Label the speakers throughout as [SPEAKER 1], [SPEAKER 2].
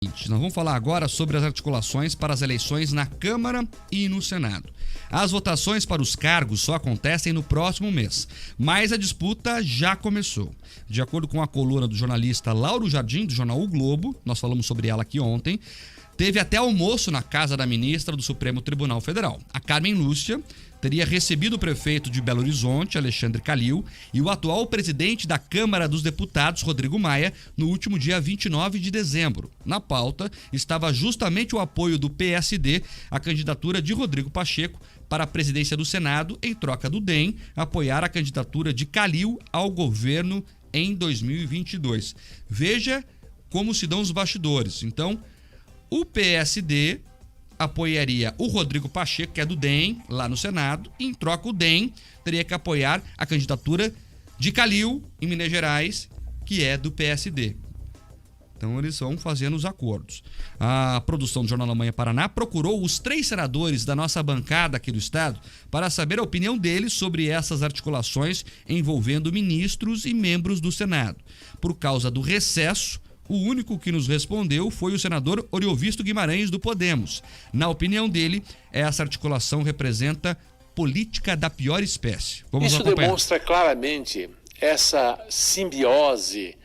[SPEAKER 1] Nós vamos falar agora sobre as articulações para as eleições na Câmara e no Senado. As votações para os cargos só acontecem no próximo mês, mas a disputa já começou. De acordo com a coluna do jornalista Lauro Jardim, do jornal O Globo, nós falamos sobre ela aqui ontem, teve até almoço na casa da ministra do Supremo Tribunal Federal. A Carmen Lúcia teria recebido o prefeito de Belo Horizonte, Alexandre Calil, e o atual presidente da Câmara dos Deputados, Rodrigo Maia, no último dia 29 de dezembro. Na pauta estava justamente o apoio do PSD à candidatura de Rodrigo Pacheco para a presidência do Senado, em troca do DEM apoiar a candidatura de Calil ao governo em 2022. Veja como se dão os bastidores. Então, o PSD apoiaria o Rodrigo Pacheco, que é do DEM, lá no Senado, e em troca o DEM teria que apoiar a candidatura de Calil, em Minas Gerais, que é do PSD. Então eles vão fazendo os acordos. A produção do Jornal da Manhã Paraná procurou os 3 senadores da nossa bancada aqui do estado para saber a opinião deles sobre essas articulações envolvendo ministros e membros do Senado. Por causa do recesso, o único que nos respondeu foi o senador Oriovisto Guimarães, do Podemos. Na opinião dele, essa articulação representa política da pior espécie. Vamos
[SPEAKER 2] acompanhar. Isso demonstra claramente essa simbiose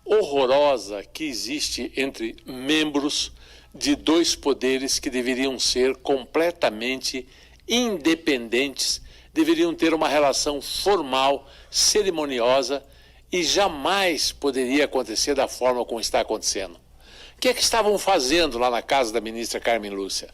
[SPEAKER 2] horrorosa que existe entre membros de 2 poderes que deveriam ser completamente independentes, deveriam ter uma relação formal, cerimoniosa, e jamais poderia acontecer da forma como está acontecendo. O que é que estavam fazendo lá na casa da ministra Carmen Lúcia?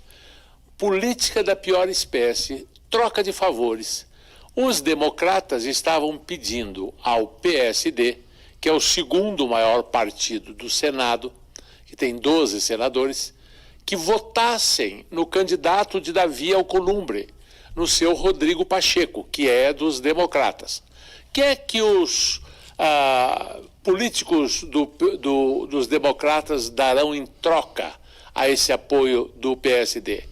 [SPEAKER 2] Política da pior espécie, troca de favores. Os democratas estavam pedindo ao PSD, que é o segundo maior partido do Senado, que tem 12 senadores, que votassem no candidato de Davi Alcolumbre, no seu Rodrigo Pacheco, que é dos democratas. O que é que os políticos dos democratas darão em troca a esse apoio do PSD?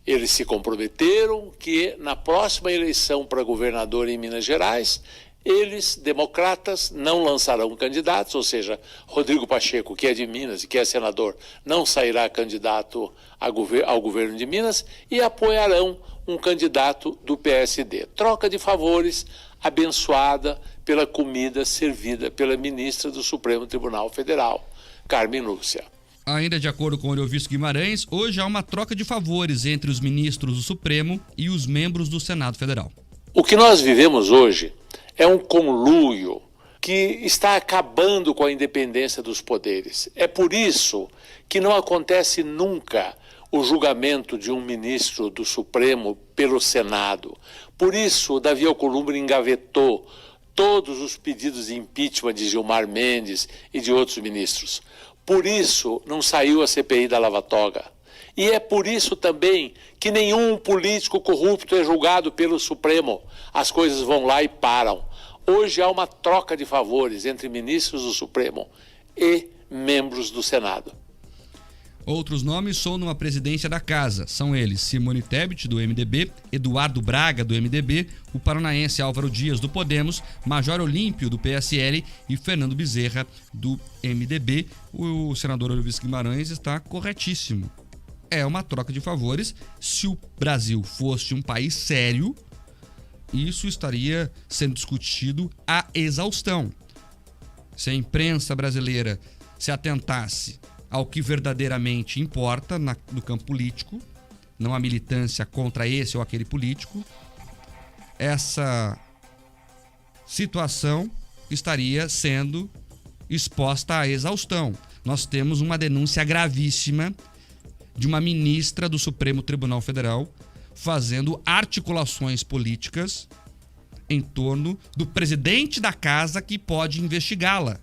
[SPEAKER 2] Eles se comprometeram que na próxima eleição para governador em Minas Gerais, eles, democratas, não lançarão candidatos, ou seja, Rodrigo Pacheco, que é de Minas e que é senador, não sairá candidato ao governo de Minas e apoiarão um candidato do PSD. Troca de favores abençoada pela comida servida pela ministra do Supremo Tribunal Federal, Carmen Lúcia.
[SPEAKER 1] Ainda de acordo com o Oriovisto Guimarães, hoje há uma troca de favores entre os ministros do Supremo e os membros do Senado Federal.
[SPEAKER 2] O que nós vivemos hoje é um conluio que está acabando com a independência dos poderes. É por isso que não acontece nunca o julgamento de um ministro do Supremo pelo Senado. Por isso, Davi Alcolumbre engavetou todos os pedidos de impeachment de Gilmar Mendes e de outros ministros. Por isso, não saiu a CPI da Lava Toga. E é por isso também que nenhum político corrupto é julgado pelo Supremo. As coisas vão lá e param. Hoje há uma troca de favores entre ministros do Supremo e membros do Senado.
[SPEAKER 1] Outros nomes sonam a presidência da casa. São eles Simone Tebet, do MDB, Eduardo Braga, do MDB, o paranaense Álvaro Dias, do Podemos, Major Olímpio, do PSL e Fernando Bezerra, do MDB. O senador Oriovisto Guimarães está corretíssimo. É uma troca de favores. Se o Brasil fosse um país sério, isso estaria sendo discutido à exaustão. Se a imprensa brasileira se atentasse ao que verdadeiramente importa no campo político, não a militância contra esse ou aquele político, essa situação estaria sendo exposta à exaustão. Nós temos uma denúncia gravíssima de uma ministra do Supremo Tribunal Federal fazendo articulações políticas em torno do presidente da casa que pode investigá-la.